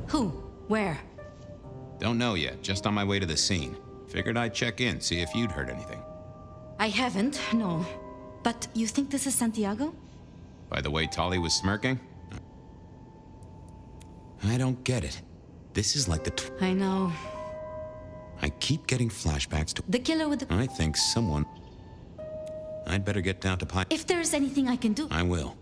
Who? Where? Don't know yet, just on my way to the scene. Figured I'd check in, see if you'd heard anything. I haven't, no. But you think this is Santiago? By the way Tali was smirking? I don't get it. This is like the I know. I keep getting flashbacks to... The killer with the... I think someone... I'd better get down to Pi... If there's anything I can do... I will.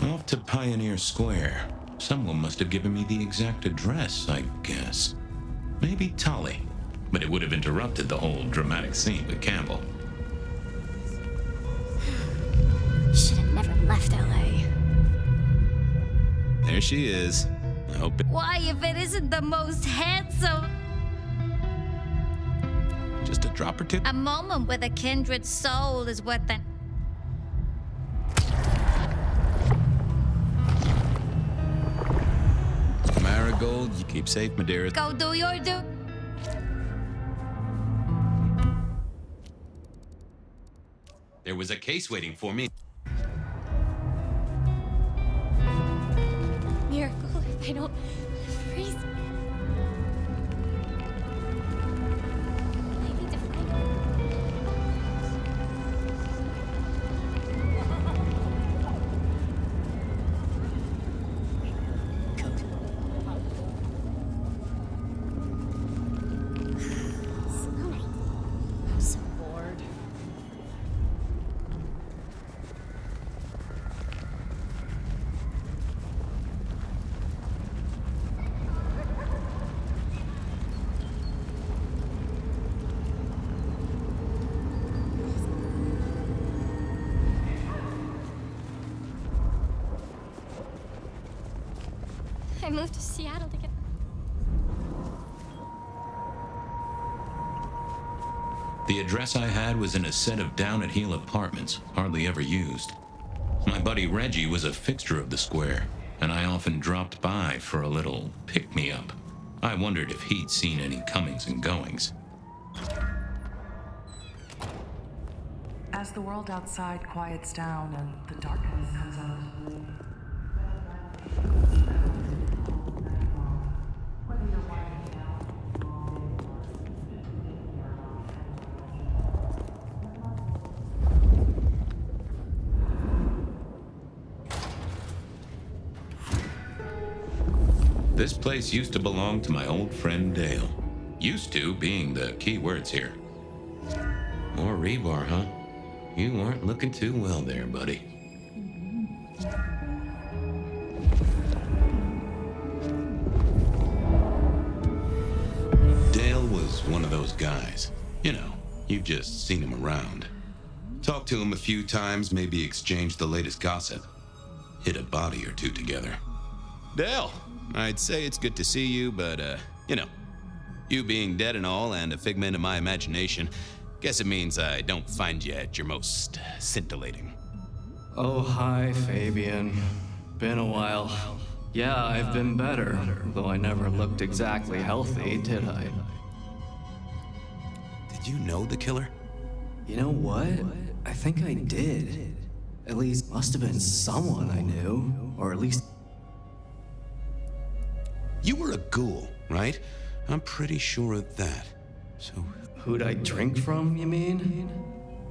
Off to Pioneer Square. Someone must have given me the exact address, I guess. Maybe Tali. But it would have interrupted the whole dramatic scene with Campbell. Should have never left LA. There she is. I hope it... Why, if it isn't the most handsome... Just a drop or two? A moment with a kindred soul is what the... Marigold, you keep safe, Madeira. Go do your do... There was a case waiting for me. Miracle, if I don't freeze... I need to find... I'm so bored. I moved to Seattle to get... The address I had was in a set of down-at-heel apartments, hardly ever used. My buddy Reggie was a fixture of the square, and I often dropped by for a little pick-me-up. I wondered if he'd seen any comings and goings. As the world outside quiets down and the darkness comes out, This place used to belong to my old friend Dale. Used to being the key words here. More rebar, huh? You aren't looking too well there, buddy. Dale was one of those guys. You know, you've just seen him around. Talked to him a few times, maybe exchanged the latest gossip. Hit a body or two together. Dale, I'd say it's good to see you, but, you know, you being dead and all and a figment of my imagination, guess it means I don't find you at your most scintillating. Oh, hi, Fabian. Been a while. Yeah, I've been better, though I never looked exactly healthy, did I? Did you know the killer? You know what? I think I did. At least must have been someone I knew, or at least... You were a ghoul, right? I'm pretty sure of that. So... Who'd I drink from, you mean?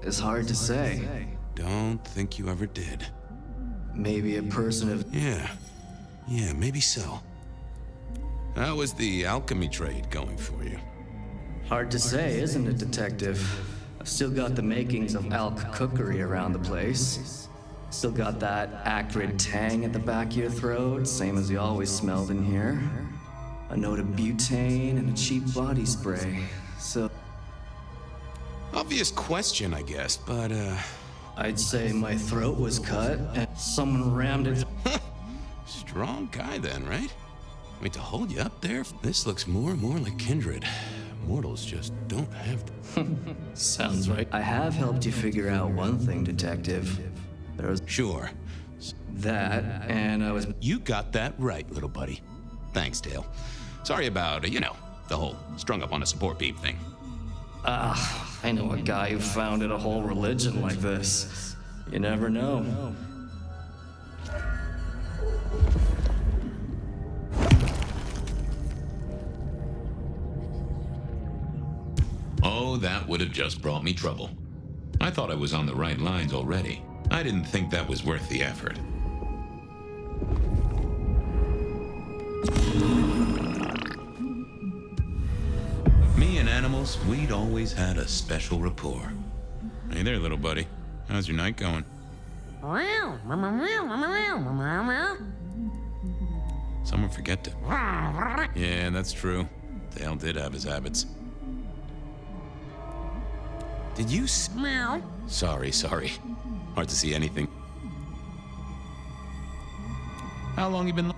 It's hard to say. Don't think you ever did. Maybe a person of... Yeah, maybe so. How was the alchemy trade going for you? Hard to say, isn't it, Detective? I've still got the makings of alch cookery around the place. Still got that acrid tang at the back of your throat, same as you always smelled in here. A note of butane and a cheap body spray. So... Obvious question, I guess, but, I'd say my throat was cut and someone rammed it. Strong guy then, right? Wait, to hold you up there? This looks more and more like kindred. Mortals just don't have to. Sounds right. I have helped you figure out one thing, Detective. There was Sure. that, and I was... You got that right, little buddy. Thanks, Dale. Sorry about, the whole strung up on a support beam thing. I know a guy who founded a whole religion like this. You never know. Oh, that would have just brought me trouble. I thought I was on the right lines already. I didn't think that was worth the effort. Me and animals, we'd always had a special rapport. Hey there, little buddy. How's your night going? Someone forget to... Yeah, that's true. Dale did have his habits. Did you smell? Sorry. Hard to see anything. How long you been...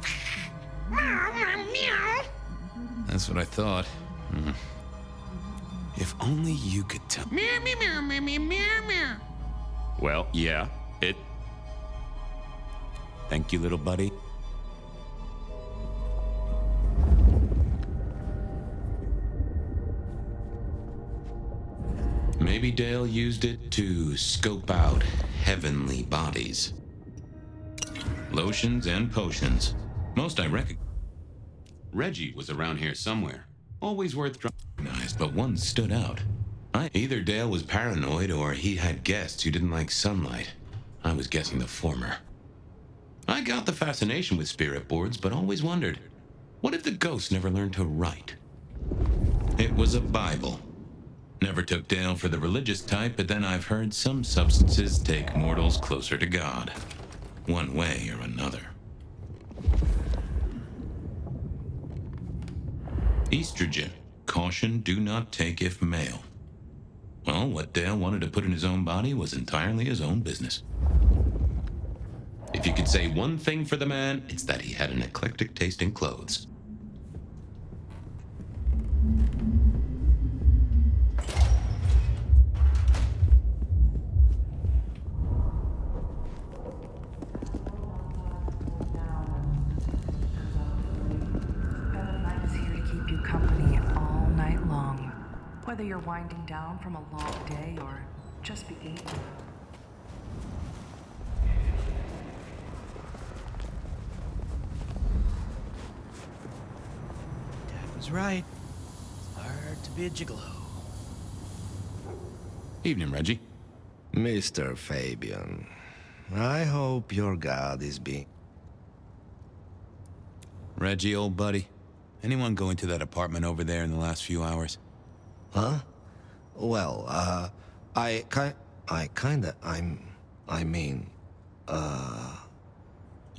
That's what I thought. If only you could tell... Well, yeah, it... Thank you, little buddy. Maybe Dale used it to scope out heavenly bodies. Lotions and potions. Most I reckon. Reggie was around here somewhere. Always worth recognized, but one stood out. Either Dale was paranoid or he had guests who didn't like sunlight. I was guessing the former. I got the fascination with spirit boards, but always wondered, what if the ghosts never learned to write? It was a Bible. Never took Dale for the religious type, but then I've heard some substances take mortals closer to God. One way or another. Estrogen. Caution, do not take if male. Well, what Dale wanted to put in his own body was entirely his own business. If you could say one thing for the man, it's that he had an eclectic taste in clothes. Whether you're winding down from a long day or just beginning. Dad was right. It's hard to be a gigolo. Evening, Reggie. Mr. Fabian, I hope your God is being... Reggie, old buddy. Anyone go into that apartment over there in the last few hours? Huh? Well, I mean,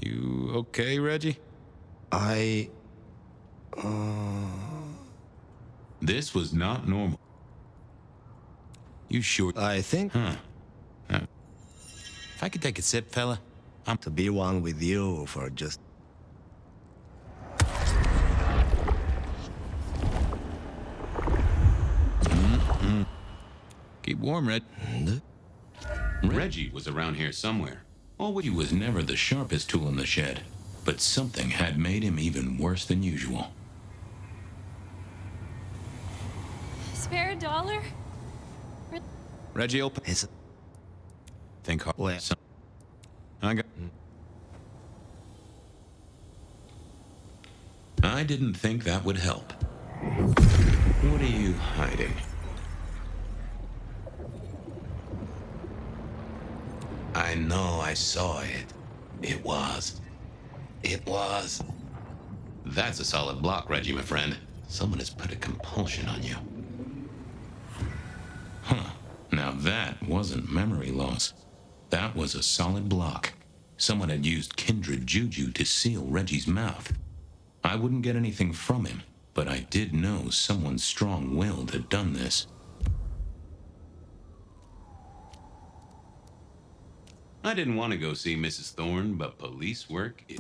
You okay, Reggie? This was not normal. You sure? I think... Huh. If I could take a sip, fella, To be one with you for just... Keep warm, Red. Reggie was around here somewhere. He was never the sharpest tool in the shed, but something had made him even worse than usual. Spare a dollar? Reggie, open. Think hard. Where? I didn't think that would help. What are you hiding? I know I saw it. It was. That's a solid block, Reggie, my friend. Someone has put a compulsion on you. Huh. Now that wasn't memory loss. That was a solid block. Someone had used kindred juju to seal Reggie's mouth. I wouldn't get anything from him, but I did know someone strong-willed had done this. I didn't want to go see Mrs. Thorne, but police work is...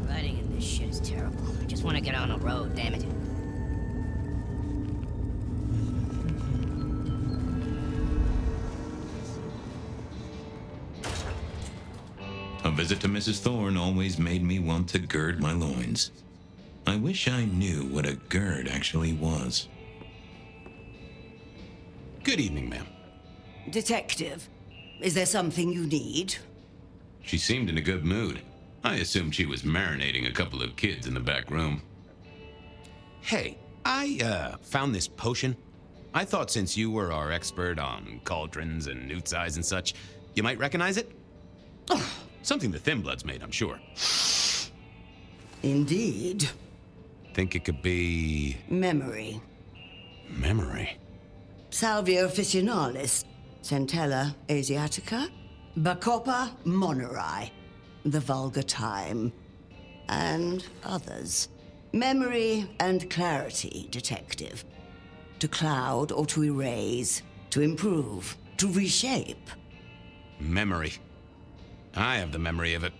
Riding in this shit is terrible. I just want to get on the road, damn it. A visit to Mrs. Thorne always made me want to gird my loins. I wish I knew what a gird actually was. Good evening, ma'am. Detective, is there something you need? She seemed in a good mood. I assumed she was marinating a couple of kids in the back room. Hey, I found this potion. I thought since you were our expert on cauldrons and newt's eyes and such, you might recognize it? Something the Thin Bloods made, I'm sure. Indeed. Think it could be... Memory. memory. Salvia officinalis, Centella asiatica, Bacopa moneri, the vulgar time, and others. Memory and clarity, detective. To cloud or to erase, to improve, to reshape. Memory. I have the memory of it.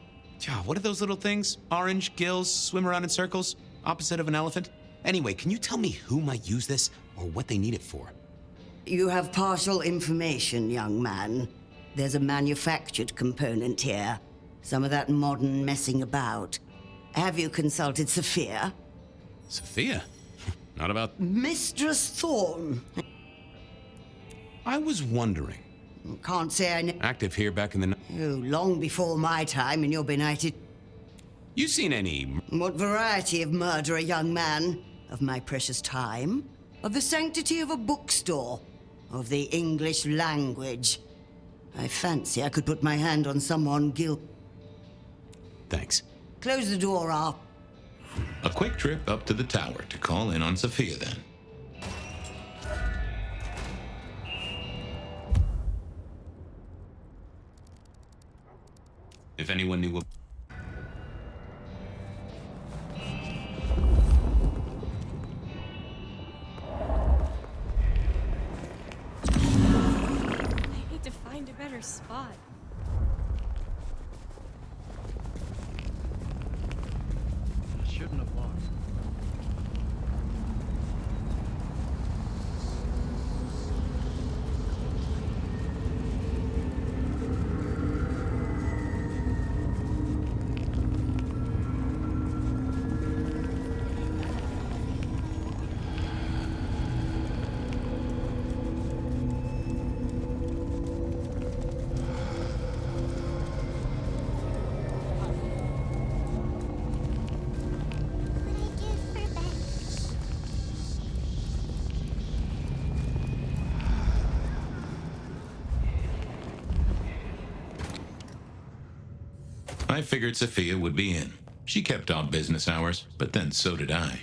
What are those little things? Orange gills, swim around in circles, opposite of an elephant? Anyway, can you tell me who might use this or what they need it for? You have partial information, young man. There's a manufactured component here. Some of that modern messing about. Have you consulted Sophia? Sophia? Not about... Mistress Thorne. I was wondering. Can't say I know. Active here back in the... Oh, long before my time in your benighted... You seen any... What variety of murderer, young man? Of my precious time? Of the sanctity of a bookstore? Of the English language? I fancy I could put my hand on someone Thanks. Close the door, I'll... A quick trip up to the tower to call in on Sophia then. If anyone knew what... I need to find a better spot. Shouldn't have walked. I figured Sophia would be in. She kept odd business hours, but then so did I.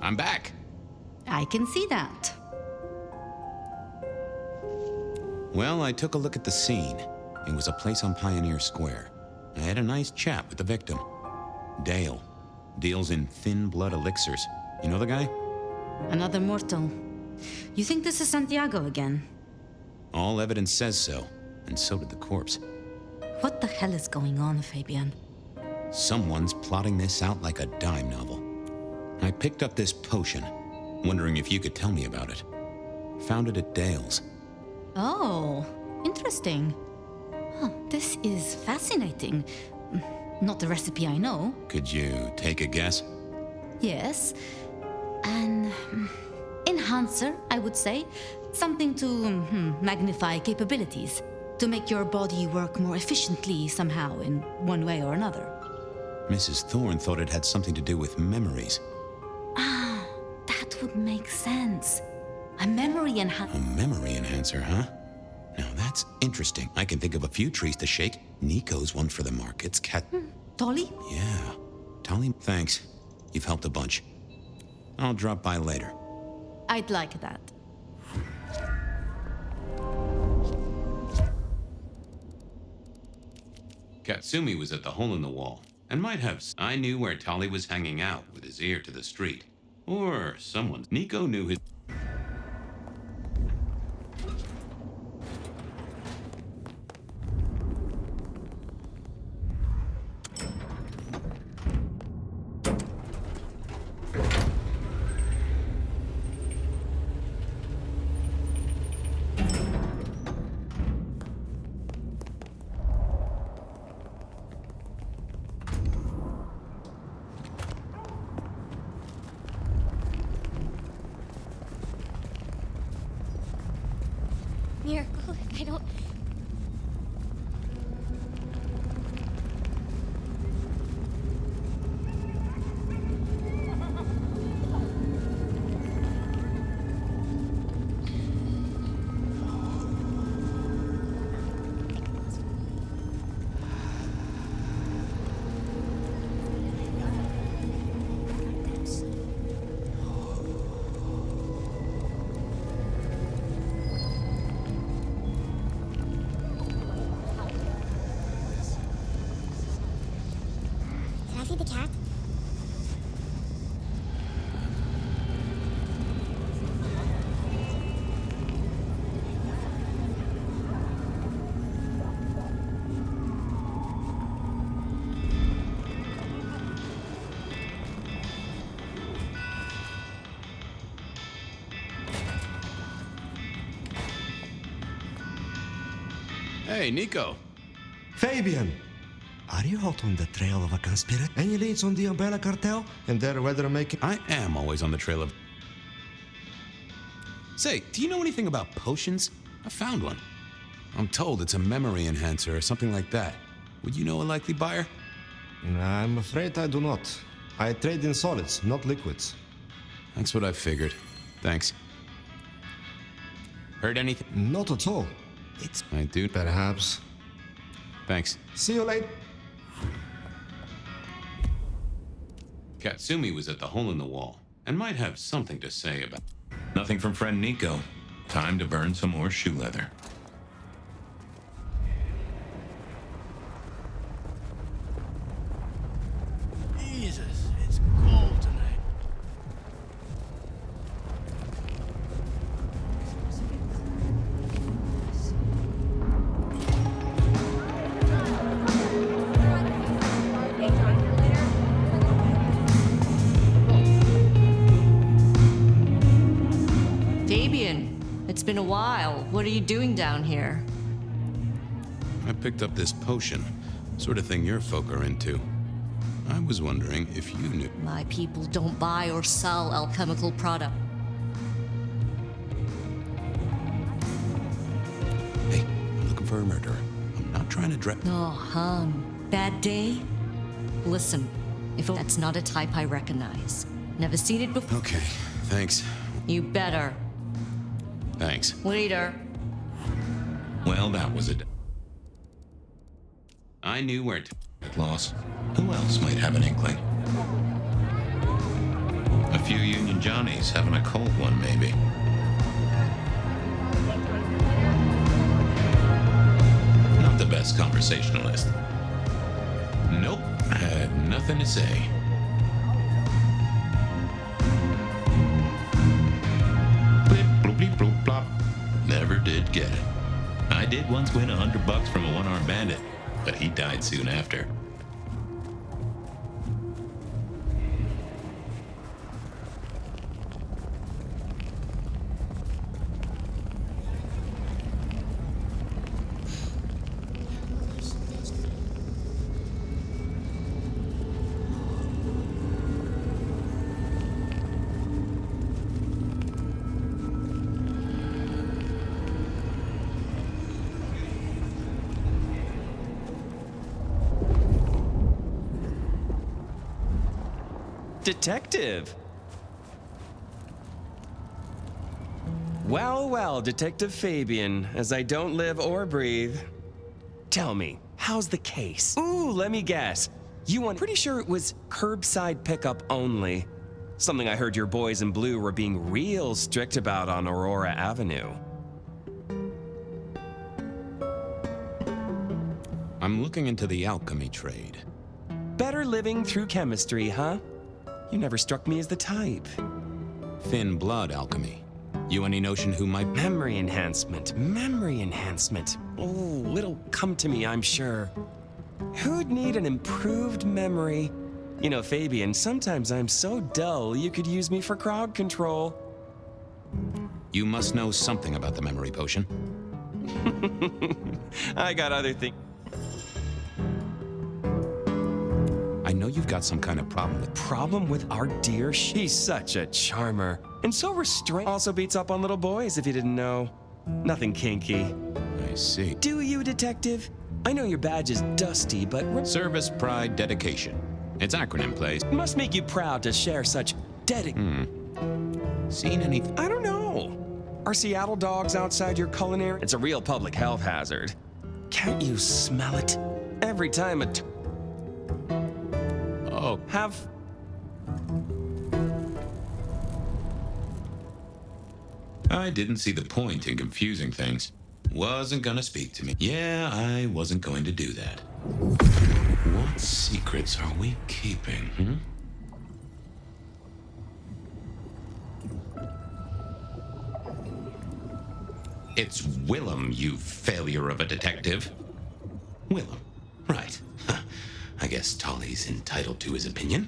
I'm back. I can see that. Well, I took a look at the scene. It was a place on Pioneer Square. I had a nice chat with the victim. Dale. Deals in thin blood elixirs. You know the guy? Another mortal. You think this is Santiago again? All evidence says so, and so did the corpse. What the hell is going on, Fabian? Someone's plotting this out like a dime novel. I picked up this potion, wondering if you could tell me about it. Found it at Dale's. Oh, interesting. Huh, this is fascinating. Not the recipe I know. Could you take a guess? Yes. An enhancer, I would say. Something to magnify capabilities. To make your body work more efficiently somehow, in one way or another. Mrs. Thorne thought it had something to do with memories. Ah, that would make sense. A memory enhancer. A memory enhancer, huh? Now that's interesting. I can think of a few trees to shake. Nico's one for the markets. Tolly? Yeah. Tolly, thanks. You've helped a bunch. I'll drop by later. I'd like that. Katsumi was at the hole in the wall, and might have. I knew where Tolly was hanging out with his ear to the street. Or someone. Nico knew his. Miracle, I don't... Can I feed the cat? Hey, Nico. Fabian! Are you hot on the trail of a conspiracy? Any leads on the Umbrella Cartel and their weather-making? I am always on the trail of... Say, do you know anything about potions? I found one. I'm told it's a memory enhancer or something like that. Would you know a likely buyer? I'm afraid I do not. I trade in solids, not liquids. That's what I figured. Thanks. Heard anything? Not at all. I do. Perhaps. Thanks. See you later. Katsumi was at the hole in the wall, and might have something to say about. Nothing from friend Nico. Time to burn some more shoe leather. Jesus, it's cold tonight. Fabian, it's been a while. What are you doing down here? I picked up this potion. Sort of thing your folk are into. I was wondering if you knew. My people don't buy or sell alchemical product. Hey, I'm looking for a murderer. I'm not trying to dress. Oh, hum. Bad day? Listen, if that's not a type I recognize. Never seen it before. Okay, thanks. You better. Thanks. Later. Well, that was it. I knew where to get lost. Who else might have an inkling? A few Union Johnnies having a cold one, maybe. Not the best conversationalist. Nope, had nothing to say. Blip, bloop, bleep, bloop, plop. Never did get it. I did once win $100 from a one-armed bandit, but he died soon after. Detective! Well, well, Detective Fabian, as I don't live or breathe. Tell me, how's the case? Ooh, let me guess. You want, pretty sure it was curbside pickup only. Something I heard your boys in blue were being real strict about on Aurora Avenue. I'm looking into the alchemy trade. Better living through chemistry, huh? You never struck me as the type. Thin blood alchemy. You any notion who might... Memory enhancement, memory enhancement. Oh, it'll come to me, I'm sure. Who'd need an improved memory? You know, Fabian, sometimes I'm so dull you could use me for crowd control. You must know something about the memory potion. I got other things. I know you've got some kind of problem with... Problem with our dear? She's such a charmer. And so restrained. Also beats up on little boys, if you didn't know. Nothing kinky. I see. Do you, Detective? I know your badge is dusty, but... Service, pride, dedication. It's acronym plays. Must make you proud to share such Seen anything? I don't know. Are Seattle dogs outside your culinary? It's a real public health hazard. Can't you smell it? Every time a... Oh. Have... I didn't see the point in confusing things. Wasn't gonna speak to me. Yeah, I wasn't going to do that. What secrets are we keeping, It's Willem, you failure of a detective. Willem, right. I guess Tolly's entitled to his opinion.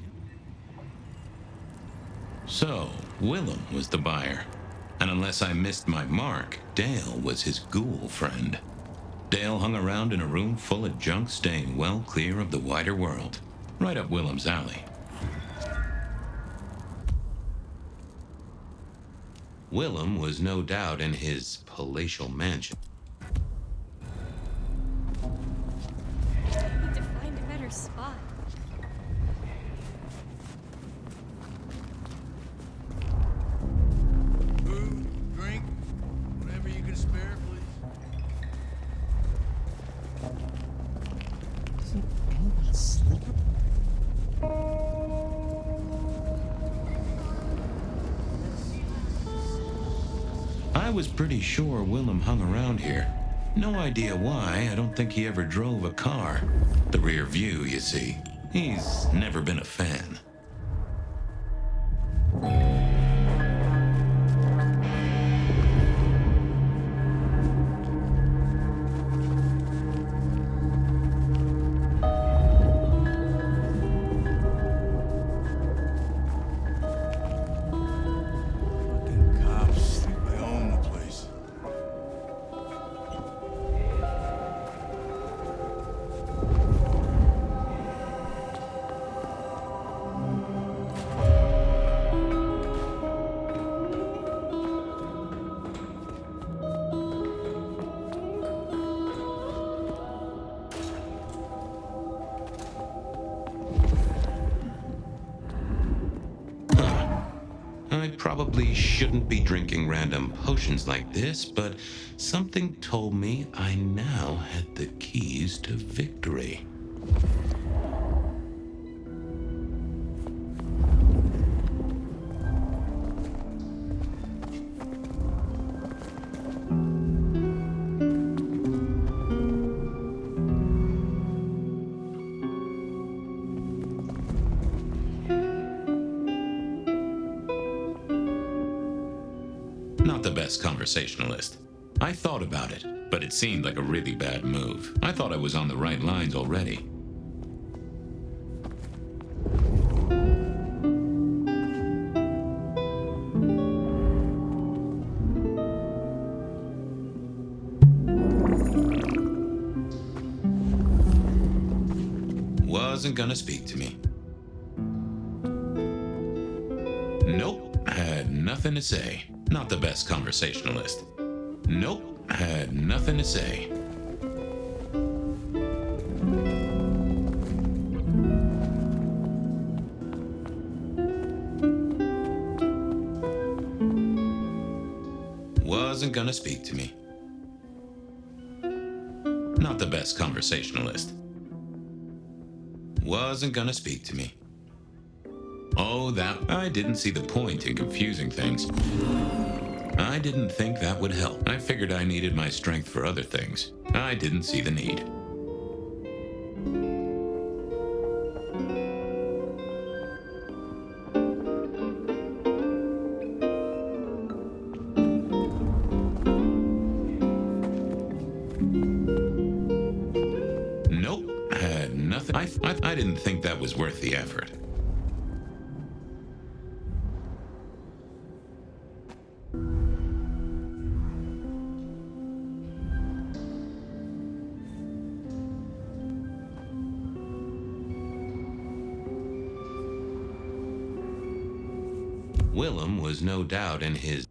So, Willem was the buyer. And unless I missed my mark, Dale was his ghoul friend. Dale hung around in a room full of junk, staying well clear of the wider world. Right up Willem's alley. Willem was no doubt in his palatial mansion. I need to find a better spot. Food, drink, whatever you can spare, please. Doesn't anyone sleep? I was pretty sure Willem hung around here. No idea why. I don't think he ever drove a car. The rear view, you see. He's never been a fan. Fucking cops think they own the place. I probably shouldn't be drinking random potions like this, but something told me I now had the keys to victory. Not the best conversationalist. I thought about it, but it seemed like a really bad move. I thought I was on the right lines already. Wasn't gonna speak to me. Nope, had nothing to say. Not the best conversationalist. Nope, had nothing to say. Wasn't gonna speak to me. Not the best conversationalist. Wasn't gonna speak to me. Oh, that... I didn't see the point in confusing things. I didn't think that would help. I figured I needed my strength for other things. I didn't see the need. Nope, had nothing. I didn't think that was worth the effort. Willem was no doubt in his...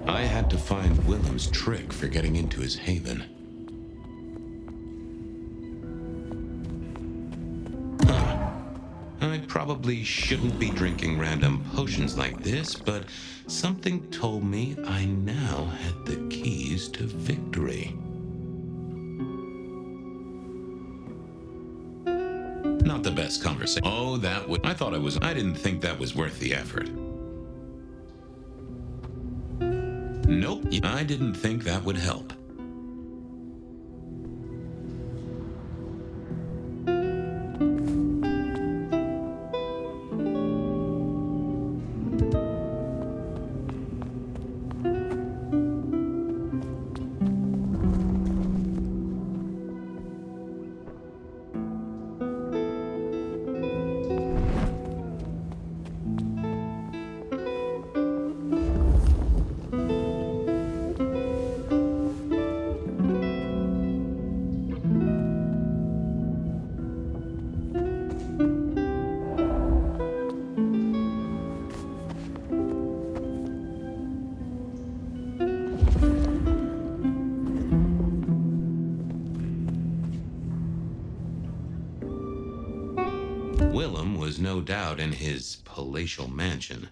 I had to find Willem's trick for getting into his haven. I probably shouldn't be drinking random potions like this, but something told me I now had the keys to victory. Not the best conversation. Oh, that would... I didn't think that was worth the effort. Nope, I didn't think that would help. Willem was no doubt in his palatial mansion.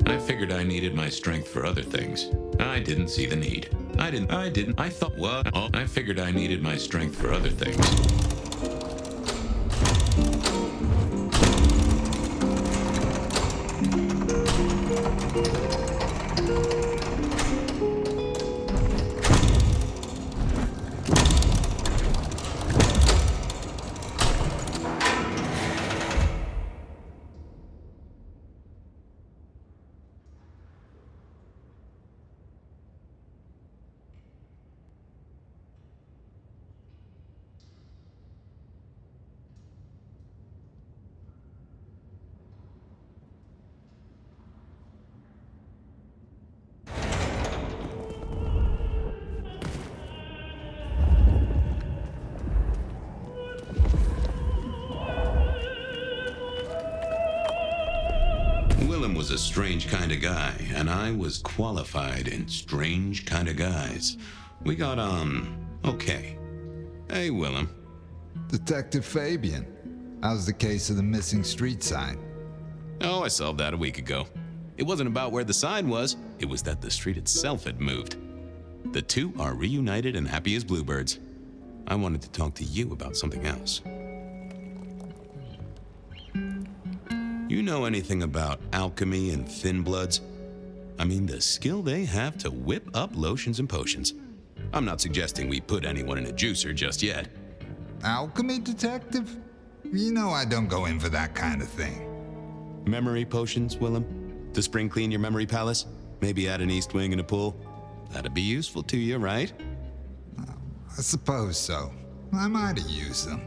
I figured I needed my strength for other things. I didn't see the need. I thought, what? Oh, I figured I needed my strength for other things. was a strange kind of guy, and I was qualified in strange kind of guys. We got on okay. Hey, Willem. Detective Fabian. How's the case of the missing street sign? Oh, I solved that a week ago. It wasn't about where the sign was, it was that the street itself had moved. The two are reunited and happy as bluebirds. I wanted to talk to you about something else. You know anything about alchemy and thin bloods? I mean, the skill they have to whip up lotions and potions. I'm not suggesting we put anyone in a juicer just yet. Alchemy detective? You know I don't go in for that kind of thing. Memory potions, Willem? To spring clean your memory palace? Maybe add an east wing and a pool? That'd be useful to you, right? I suppose so. I might have used them.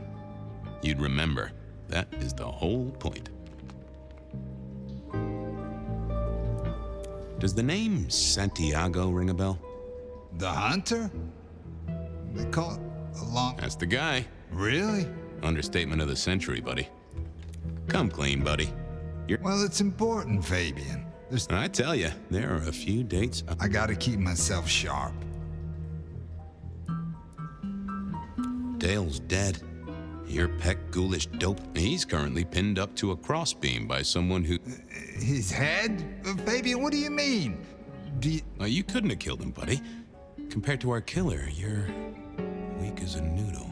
You'd remember. That is the whole point. Does the name Santiago ring a bell? The hunter? They call it a long... That's the guy. Really? Understatement of the century, buddy. Come clean, buddy. Well, it's important, Fabian. I tell you, there are a few dates... I gotta keep myself sharp. Dale's dead. Your peck ghoulish dope. He's currently pinned up to a crossbeam by someone who... His head? Fabian, what do you mean? Well, you couldn't have killed him, buddy. Compared to our killer, you're weak as a noodle.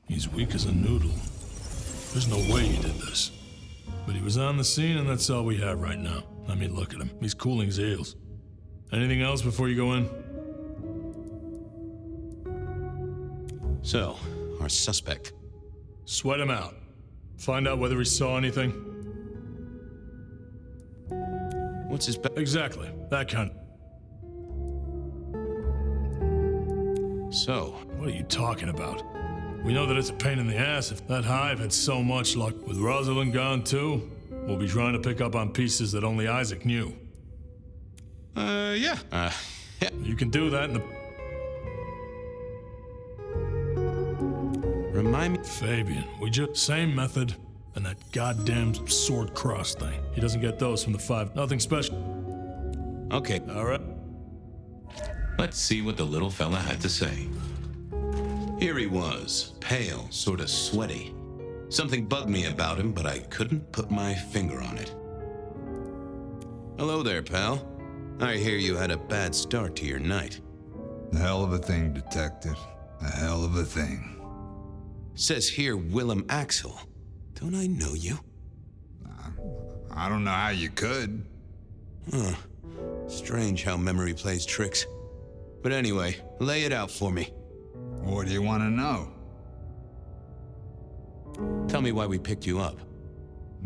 He's weak as a noodle. There's no way he did this. But he was on the scene, and that's all we have right now. I mean, look at him. He's cooling his heels. Anything else before you go in? So, our suspect. Sweat him out. Find out whether he saw anything. What's his Exactly. That kind of... So... What are you talking about? We know that it's a pain in the ass. If that hive had so much luck, with Rosalind gone too, we'll be trying to pick up on pieces that only Isaac knew. Yeah. Yeah. You can do that in the... Remind me... Fabian, we just... Same method, and that goddamn sword cross thing. He doesn't get those from the 5. Nothing special. Okay. All right. Let's see what the little fella had to say. Here he was, pale, sort of sweaty. Something bugged me about him, but I couldn't put my finger on it. Hello there, pal. I hear you had a bad start to your night. A hell of a thing, detective. A hell of a thing. Says here Willem Axel. Don't I know you? I don't know how you could. Huh. Strange how memory plays tricks. But anyway, lay it out for me. What do you want to know? Tell me why we picked you up.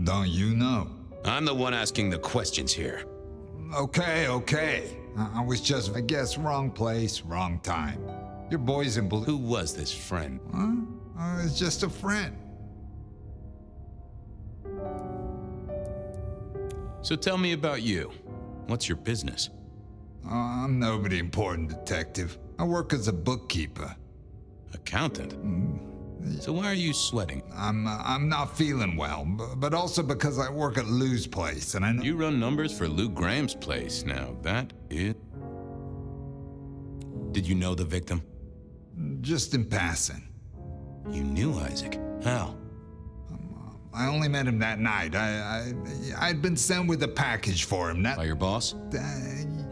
Don't you know? I'm the one asking the questions here. Okay. I was just, I guess, wrong place, wrong time. Your boy's in blue. Who was this friend? Huh? It's just a friend. So tell me about you. What's your business? I'm nobody important, detective. I work as a bookkeeper. Accountant? So why are you sweating? I'm not feeling well, but also because I work at Lou's place, and I know... You run numbers for Lou Graham's place. Now, that is... Did you know the victim? Just in passing. You knew Isaac. How? I only met him that night. I'd been sent with a package for him. By your boss?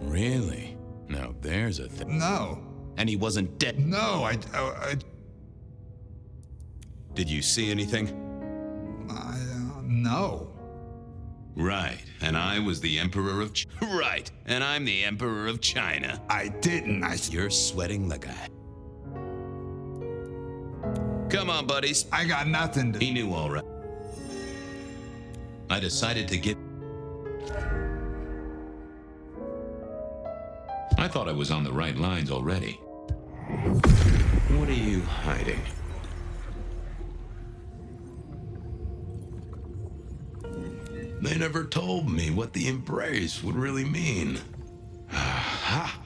Really? Now there's a thing. No. And he wasn't dead? No, Did you see anything? No. Right, and I was the Emperor of Right, and I'm the Emperor of China. I didn't. You're sweating like a... Come on, buddies. I got nothing to... He knew all right. I decided to get... I thought I was on the right lines already. What are you hiding? They never told me what the embrace would really mean. Ha!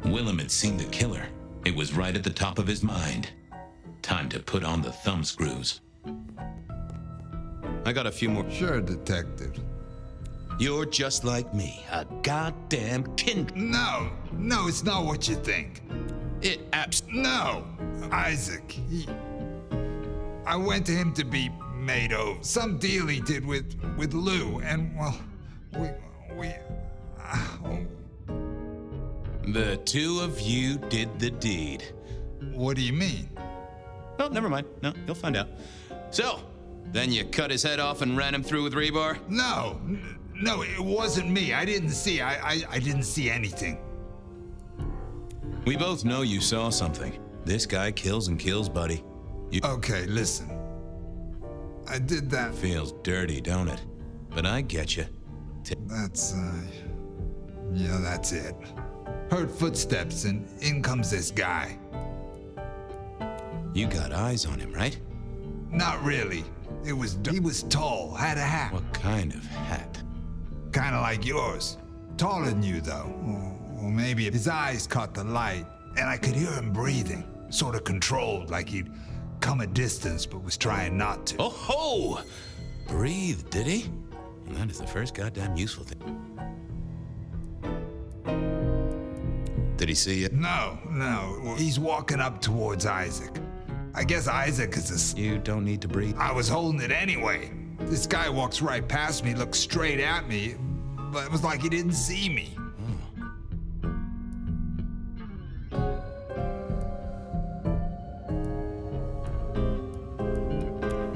Willem had seen the killer. It was right at the top of his mind. Time to put on the thumb screws. I got a few more. Sure, Detective. You're just like me, a goddamn kindred. No, it's not what you think. No, Isaac. I went to him to be made over. Some deal he did with Lou, and well, we. The two of you did the deed. What do you mean? Well, never mind. No, you'll find out. So, then you cut his head off and ran him through with rebar? No, it wasn't me. I didn't see. I didn't see anything. We both know you saw something. This guy kills and kills, buddy. Okay, listen. I did that. Feels dirty, don't it? But I get you. That's it. Heard footsteps and in comes this guy. You got eyes on him, right? Not really. He was tall, had a hat. What kind of hat? Kinda like yours. Taller than you, though. Or maybe his eyes caught the light, and I could hear him breathing. Sort of controlled, like he'd come a distance but was trying not to. Oh ho! Breathe, did he? Well, that is the first goddamn useful thing. Did he see you? No. He's walking up towards Isaac. I guess Isaac is You don't need to breathe. I was holding it anyway. This guy walks right past me, looks straight at me, but it was like he didn't see me.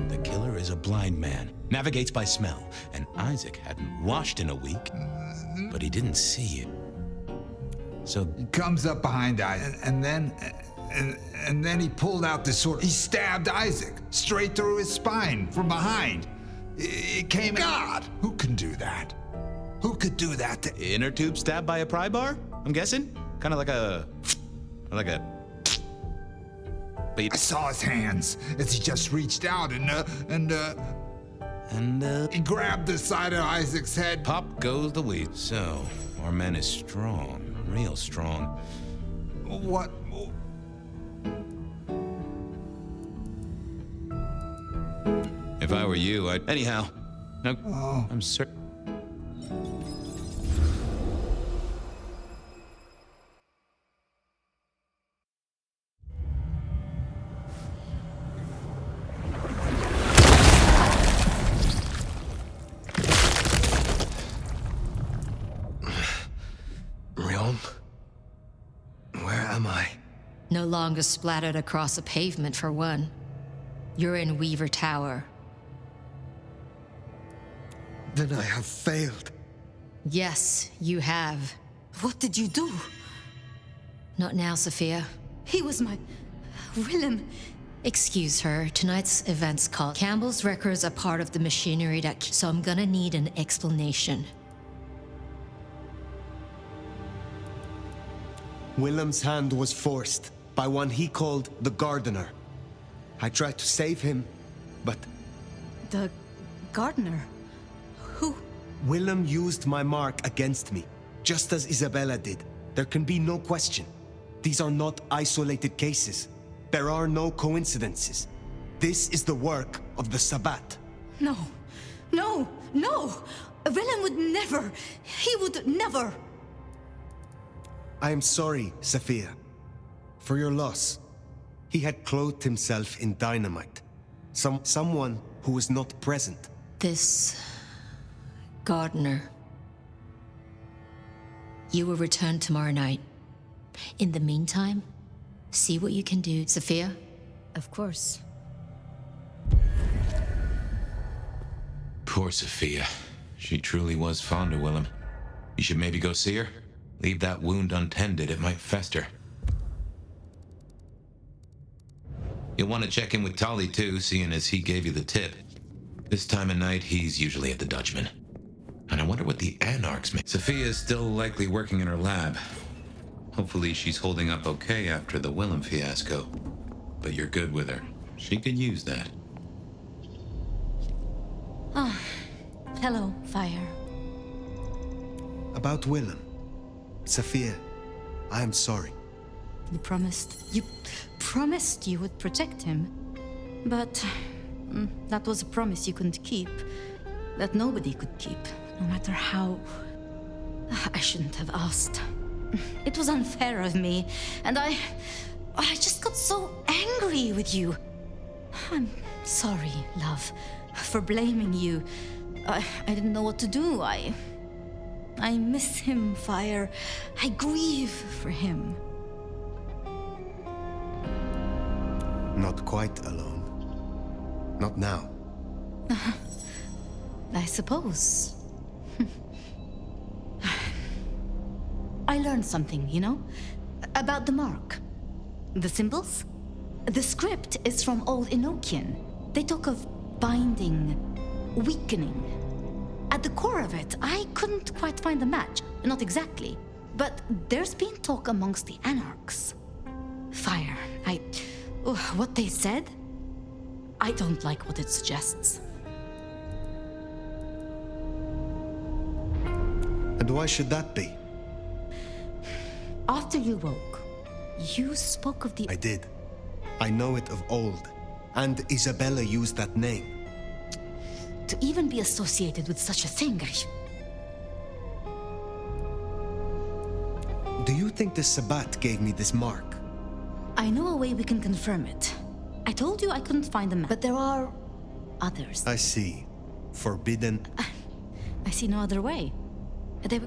The killer is a blind man, navigates by smell, and Isaac hadn't washed in a week, but he didn't see you. So he comes up behind Isaac, and then he pulled out this sword. He stabbed Isaac straight through his spine from behind. It came. God, who can do that? Who could do that to inner tube stabbed by a pry bar? I'm guessing, kind of like a. I saw his hands as he just reached out and he grabbed the side of Isaac's head. Pop goes the weed. So our man is strong. Real strong. What? If I were you, I'd... Anyhow. No, I'm certain... No longer splattered across a pavement, for one. You're in Weaver Tower. Then I have failed. Yes, you have. What did you do? Not now, Sophia. He was my... Willem. Excuse her. Tonight's event's called Campbell's records are part of the machinery that... So I'm gonna need an explanation. Willem's hand was forced by one he called the Gardener. I tried to save him, but... The gardener? Who? Willem used my mark against me, just as Isabella did. There can be no question. These are not isolated cases. There are no coincidences. This is the work of the Sabbat. No. Willem would never. He would never. I am sorry, Sophia, for your loss. He had clothed himself in dynamite. Someone who was not present. This... gardener. You will return tomorrow night. In the meantime, see what you can do, Sophia. Of course. Poor Sophia. She truly was fond of Willem. You should maybe go see her. Leave that wound untended, it might fester. You'll want to check in with Tolly too, seeing as he gave you the tip. This time of night, he's usually at the Dutchman. And I wonder what the Anarchs make. Sophia's still likely working in her lab. Hopefully she's holding up okay after the Willem fiasco. But you're good with her. She could use that. Ah, hello, Fire. About Willem. Sophia, I am sorry. You promised you would protect him. But that was a promise you couldn't keep. That nobody could keep, no matter how... I shouldn't have asked. It was unfair of me, and I just got so angry with you. I'm sorry, love, for blaming you. I didn't know what to do. I miss him, Fire. I grieve for him. Not quite alone. Not now. I suppose. I learned something, you know? About the mark. The symbols? The script is from Old Enochian. They talk of binding, weakening. At the core of it, I couldn't quite find a match. Not exactly. But there's been talk amongst the Anarchs. Fire. What they said? I don't like what it suggests. And why should that be? After you woke, you spoke of the... I did. I know it of old. And Isabella used that name. To even be associated with such a thing, Do you think the Sabbat gave me this mark? I know a way we can confirm it. I told you I couldn't find them, but there are others. I see. Forbidden. I see no other way. They...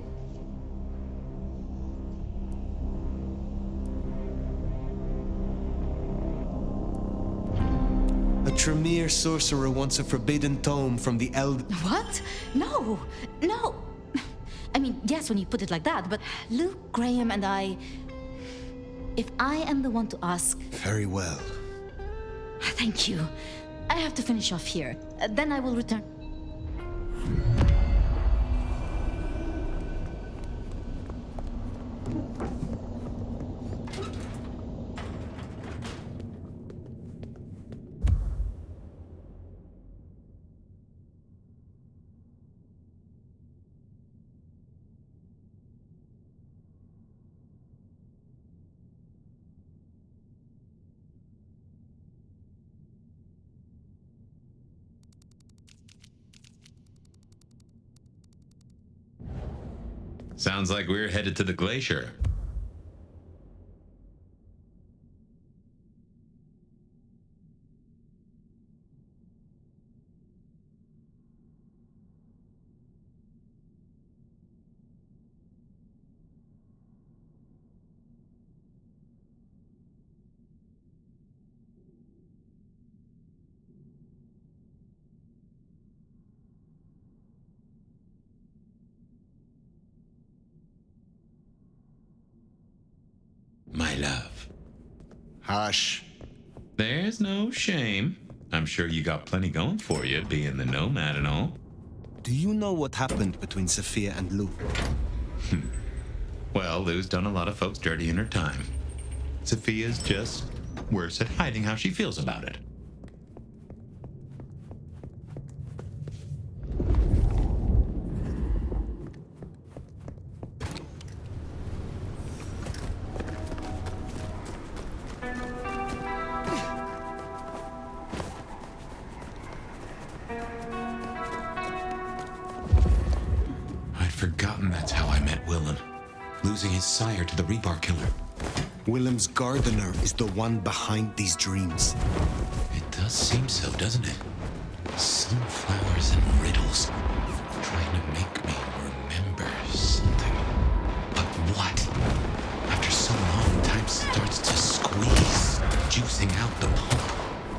A Tremere sorcerer wants a forbidden tome from the What? No! No! I mean, yes, when you put it like that, but Luke, Graham, and I... If I am the one to ask... Very well. Thank you. I have to finish off here. Then I will return... Sounds like we're headed to the glacier. My love. Hush. There's no shame. I'm sure you got plenty going for you, being the nomad and all. Do you know what happened between Sophia and Lou? Well, Lou's done a lot of folks dirty in her time. Sophia's just worse at hiding how she feels about it. Forgotten that's how I met Willem. Losing his sire to the Rebar killer. Willem's gardener is the one behind these dreams. It does seem so, doesn't it? Sunflowers and riddles. Trying to make me remember something. But what? After so long, time starts to squeeze, juicing out the pulp.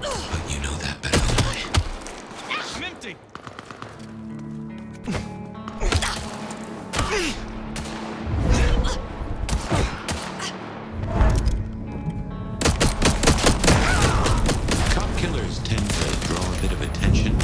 But you know that better than I. I'm empty! Cop killers tend to draw a bit of attention.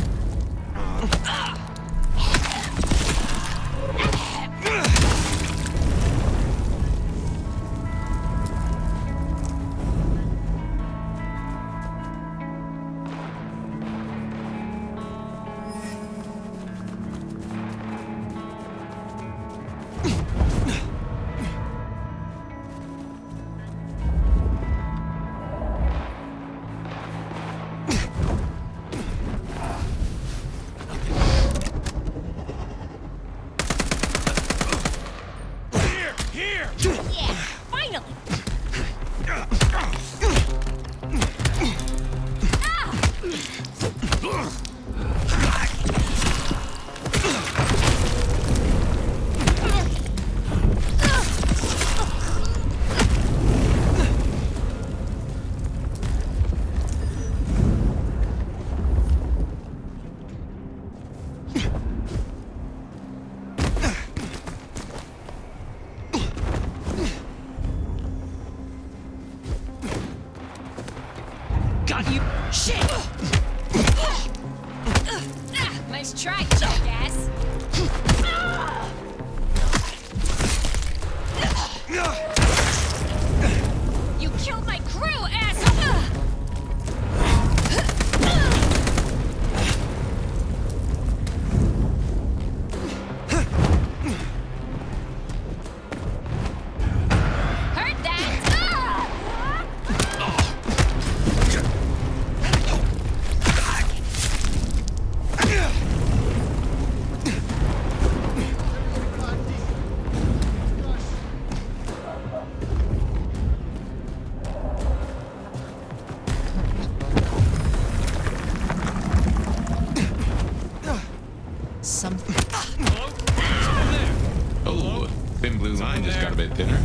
Nice try, jackass. You killed my crew, asshole! Heard that? Something. Oh, thin blue line just got a bit thinner.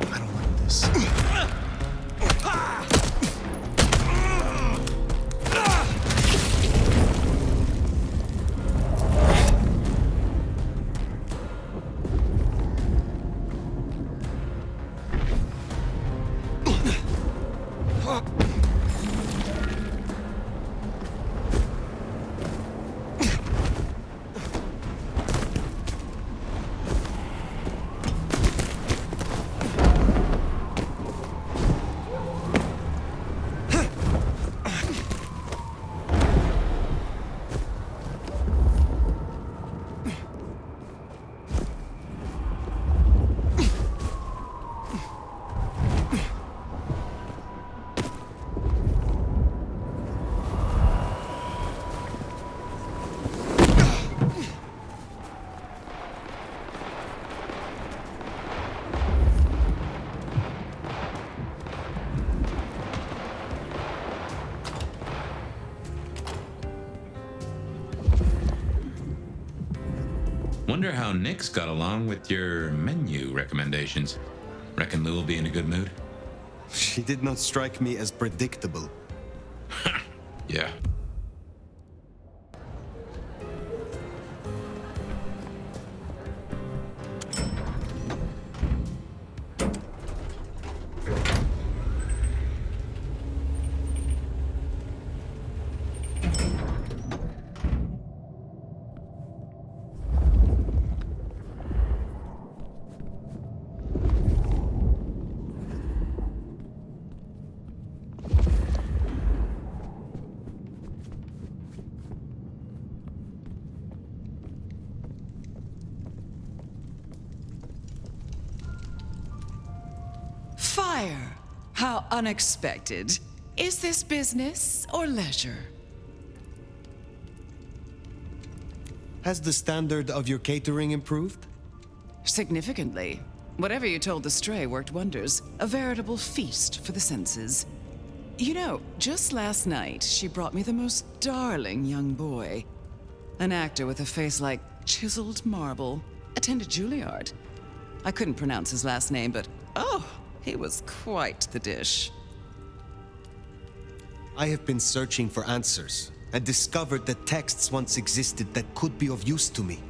I don't like this. Wonder how Nick's got along with your menu recommendations. Reckon Lou will be in a good mood? She did not strike me as predictable. Yeah. Fire! How unexpected. Is this business or leisure? Has the standard of your catering improved? Significantly. Whatever you told the stray worked wonders. A veritable feast for the senses. You know, just last night, she brought me the most darling young boy. An actor with a face like chiseled marble. Attended Juilliard. I couldn't pronounce his last name, but oh, he was quite the dish. I have been searching for answers and discovered that texts once existed that could be of use to me.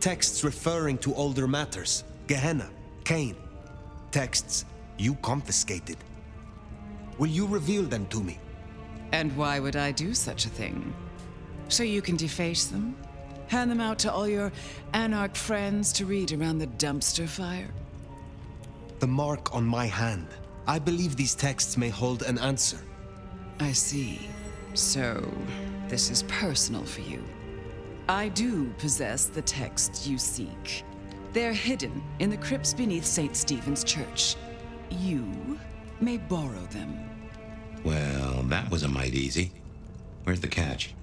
Texts referring to older matters. Gehenna, Cain. Texts you confiscated. Will you reveal them to me? And why would I do such a thing? So you can deface them? Hand them out to all your anarch friends to read around the dumpster fire? The mark on my hand. I believe these texts may hold an answer. I see. So, this is personal for you. I do possess the texts you seek. They're hidden in the crypts beneath St. Stephen's Church. You may borrow them. Well, that was a mite easy. Where's the catch?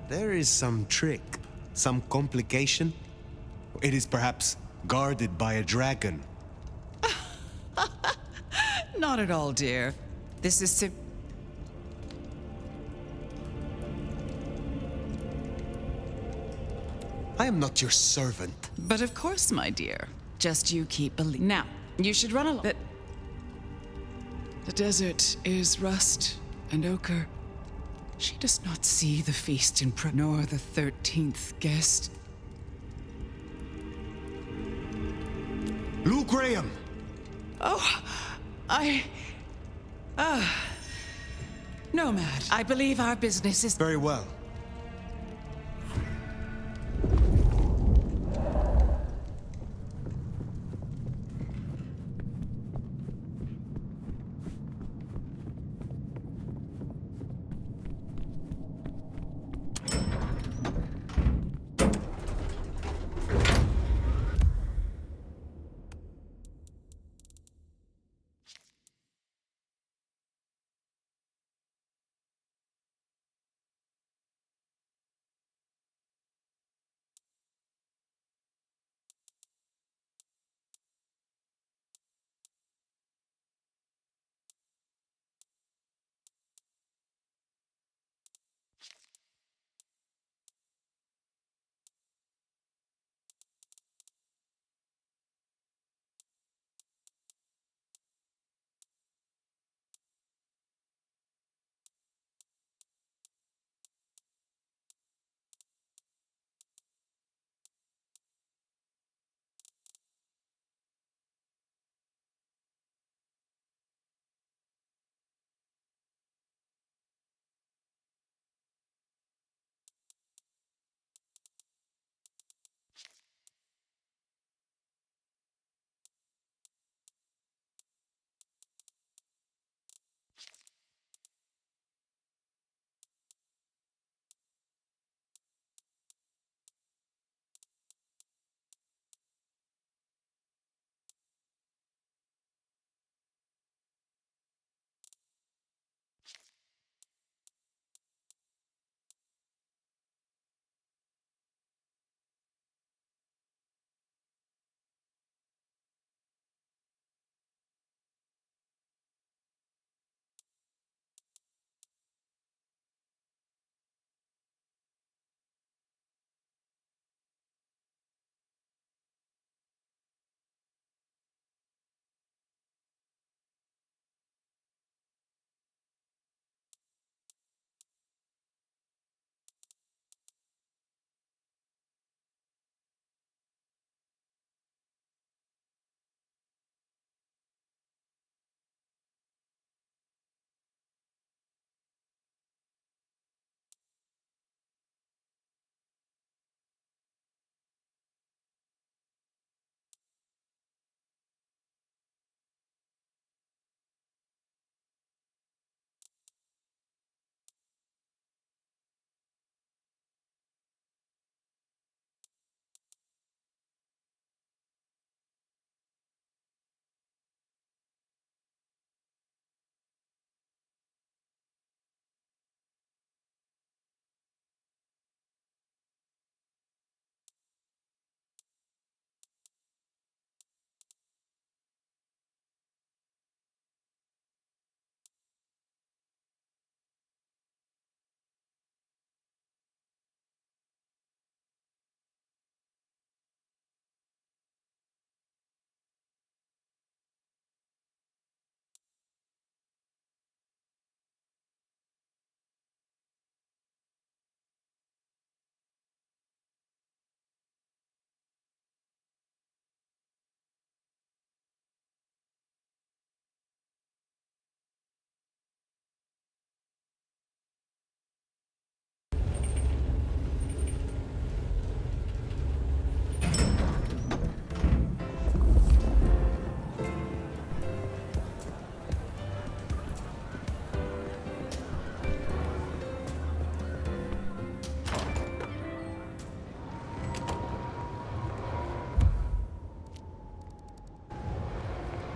There is some trick, some complication. It is perhaps guarded by a dragon. Not at all, dear. This is I am not your servant. But of course, my dear. Just you keep believing. Now, you should run along. The desert is rust and ochre. She does not see the feast in nor the 13th guest. Lou Graham! Oh, Nomad, I believe our business is... Very well.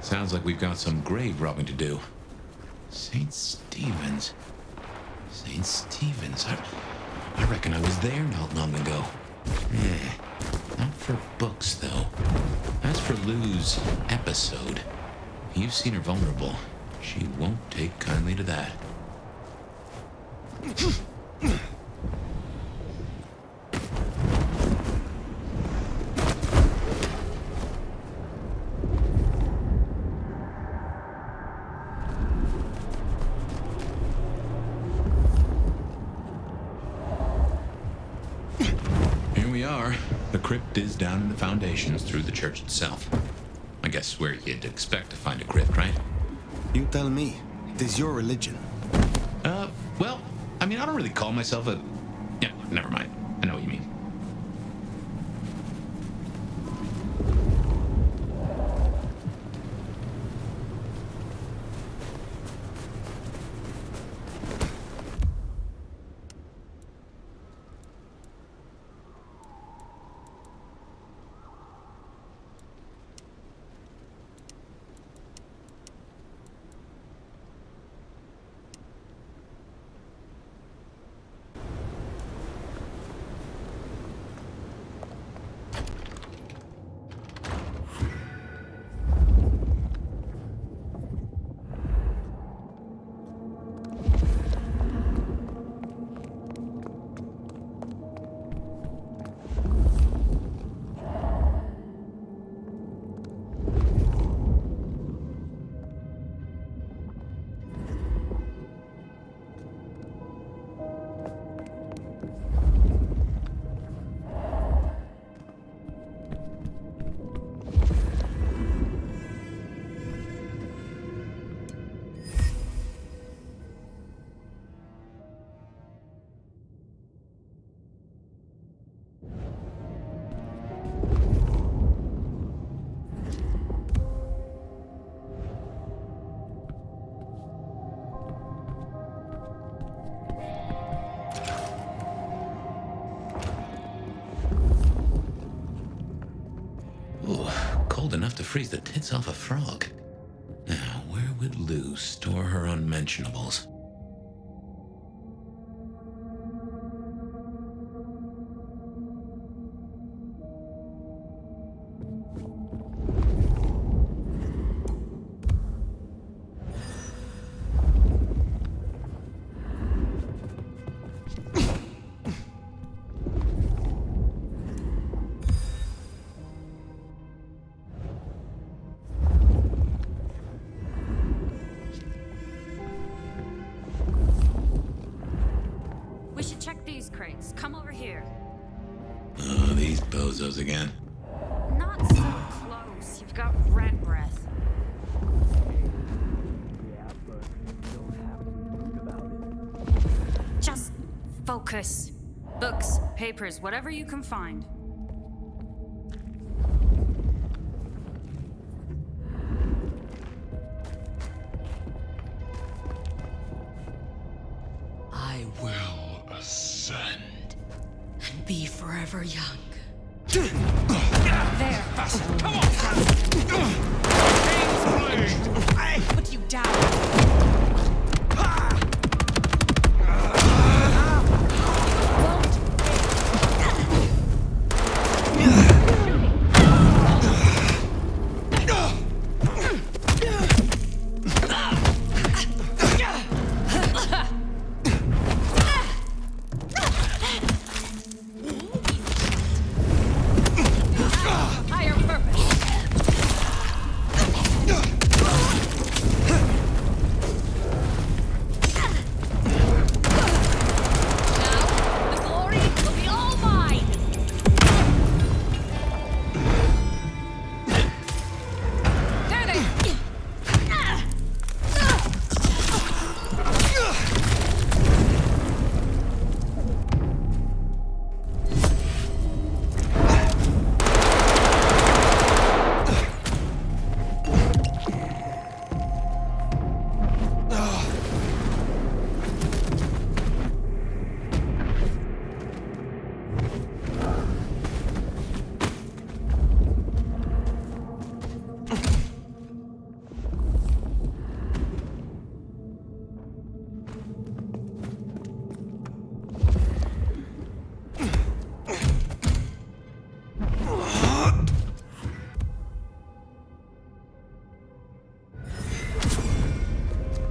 Sounds like we've got some grave robbing to do. St. Stephen's. St. Stephen's. I reckon I was there not long ago. Not for books, though. As for Lou's episode, you've seen her vulnerable. She won't take kindly to that. we are. The crypt is down in the foundations through the church itself. I guess where you'd expect to find a crypt, right? You tell me. It is your religion. Well, I mean, I don't really call myself a... Yeah, never mind. I know what you mean. Ooh, cold enough to freeze the tits off a frog. Now, where would Lou store her unmentionables? We should check these crates. Come over here. Oh, these bozos again. Not so close. You've got rat breath. Just focus. Books, papers, whatever you can find. I will ascend and be forever young. There. Come on! I put you down.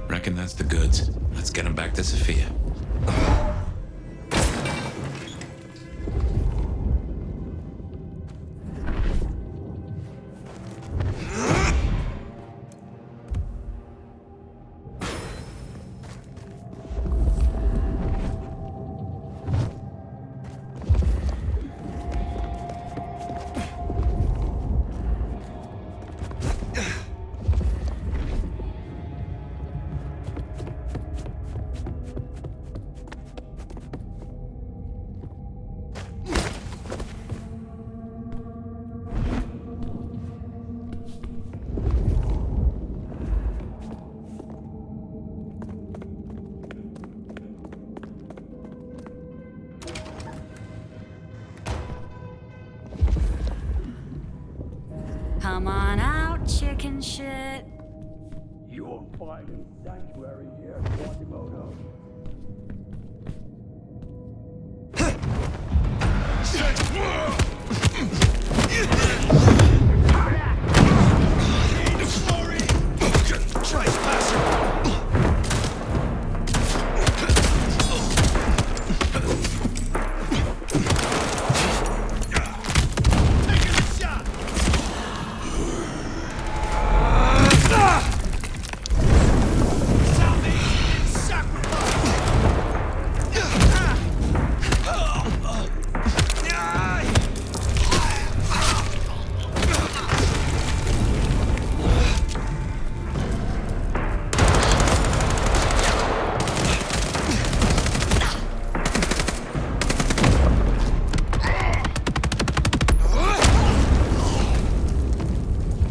Reckon that's the goods. Let's get them back to Sophia. Come on out, chicken shit. You will find sanctuary here, Quasimodo.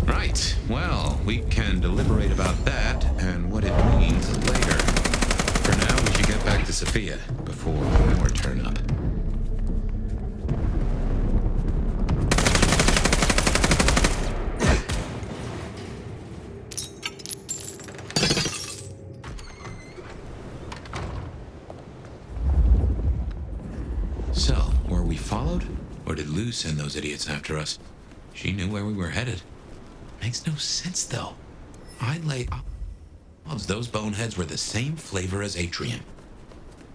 Right. Well, we can deliberate about that and what it means later. For now, we should get back to Sophia before more turn up. So, were we followed? Or did Lou send those idiots after us? She knew where we were headed. Makes no sense, though. I'd lay odds those boneheads were the same flavor as Atrium.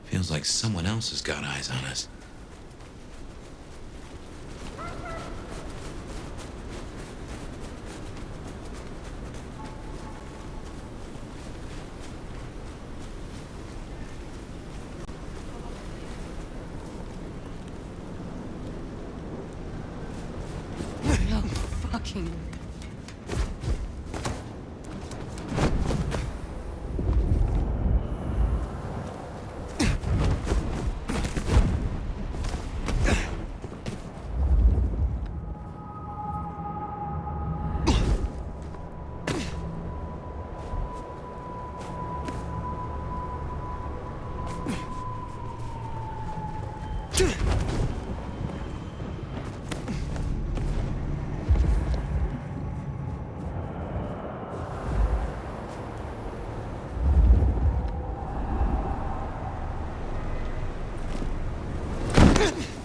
Feels like someone else has got eyes on us. No fucking. Ugh!